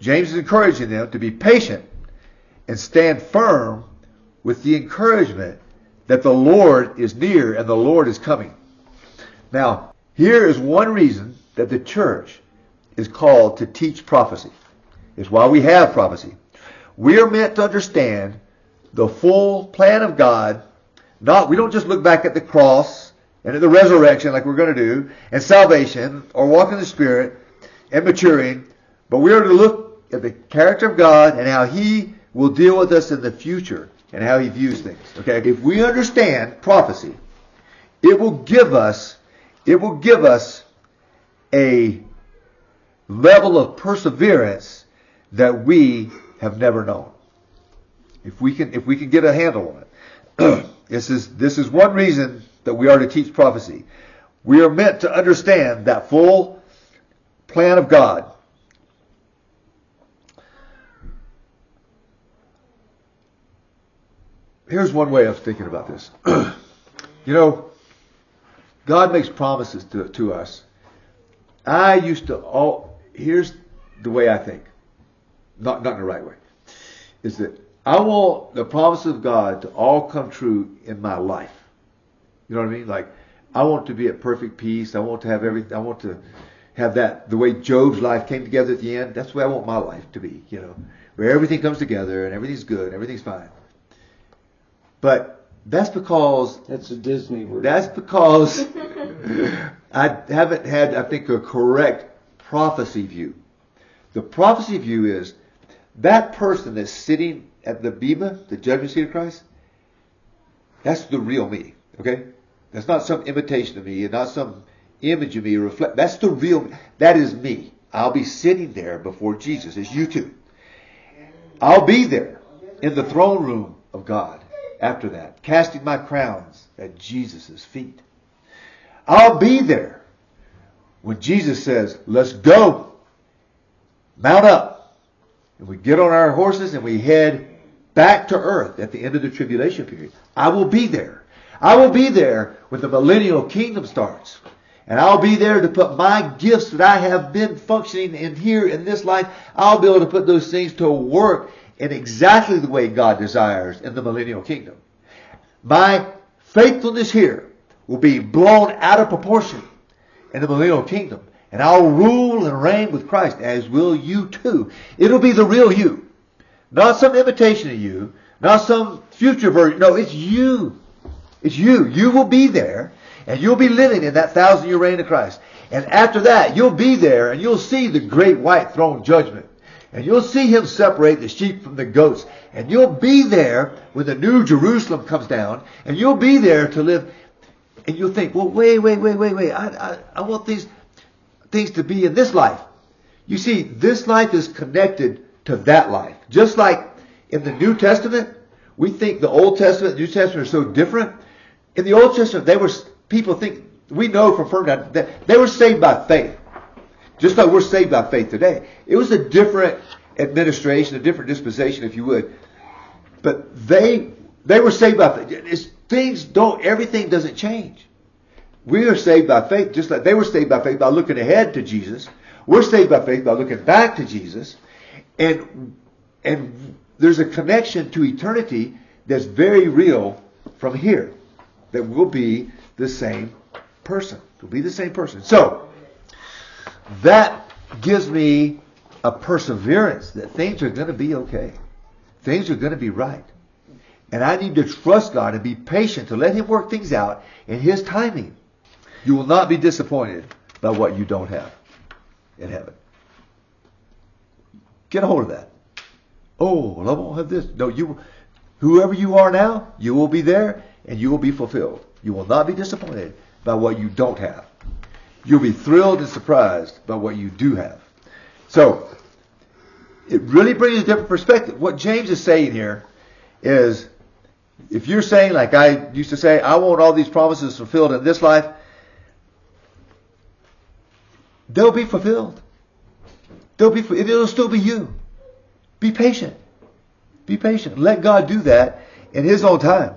James is encouraging them to be patient and stand firm with the encouragement that the Lord is near and the Lord is coming. Now, here is one reason that the church is called to teach prophecy. It's why we have prophecy. We are meant to understand the full plan of God. We don't just look back at the cross and at the resurrection like we're going to do, and salvation, or walk in the Spirit and maturing, but we are to look at the character of God and how He will deal with us in the future and how He views things. Okay? If we understand prophecy, it will give us a level of perseverance that we have never known. If we can get a handle on it. This is one reason that we are to teach prophecy. We are meant to understand that full plan of God. Here's one way of thinking about this. God makes promises to us. Here's the way I think. Not in the right way. Is that I want the promises of God to all come true in my life. You know what I mean? Like, I want to be at perfect peace. I want to have that, the way Job's life came together at the end. That's the way I want my life to be, where everything comes together and everything's good, everything's fine. But that's because... That's a Disney word. That's because I haven't had, I think, a correct prophecy view. The prophecy view is that person that's sitting at the Bema, the judgment seat of Christ, that's the real me. Okay? That's not some imitation of me and not some image of me. That's the real me. That is me. I'll be sitting there before Jesus. It's you too. I'll be there in the throne room of God after that, casting my crowns at Jesus' feet. I'll be there when Jesus says, let's go. Mount up. And we get on our horses and we head back to earth at the end of the tribulation period. I will be there. I will be there when the millennial kingdom starts. And I'll be there to put my gifts that I have been functioning in here in this life. I'll be able to put those things to work in exactly the way God desires in the millennial kingdom. My faithfulness here will be blown out of proportion in the millennial kingdom. And I'll rule and reign with Christ, as will you too. It'll be the real you. Not some imitation of you. Not some future version. No, it's you. It's you. You will be there. And you'll be living in that 1,000-year reign of Christ. And after that, you'll be there and you'll see the great white throne judgment. And you'll see Him separate the sheep from the goats. And you'll be there when the new Jerusalem comes down. And you'll be there to live. And you'll think, well, wait. I want these things to be in this life. You see, this life is connected to that life. Just like in the New Testament, we think the Old Testament and New Testament are so different. In the Old Testament, we know from Ferdinand that they were saved by faith. Just like we're saved by faith today. It was a different administration, a different dispensation, if you would. But they were saved by faith. Everything doesn't change. We are saved by faith, just like they were saved by faith by looking ahead to Jesus. We're saved by faith by looking back to Jesus. And there's a connection to eternity that's very real from here. That will be the same person. Will be the same person. So, that gives me a perseverance that things are going to be okay. Things are going to be right. And I need to trust God and be patient to let Him work things out in His timing. You will not be disappointed by what you don't have in heaven. Get a hold of that. Oh, well, I won't have this. No, whoever you are now, you will be there and you will be fulfilled. You will not be disappointed by what you don't have. You'll be thrilled and surprised by what you do have. So, it really brings a different perspective. What James is saying here is, if you're saying, like I used to say, I want all these promises fulfilled in this life, they'll be fulfilled. It'll still be you. Be patient. Be patient. Let God do that in His own time.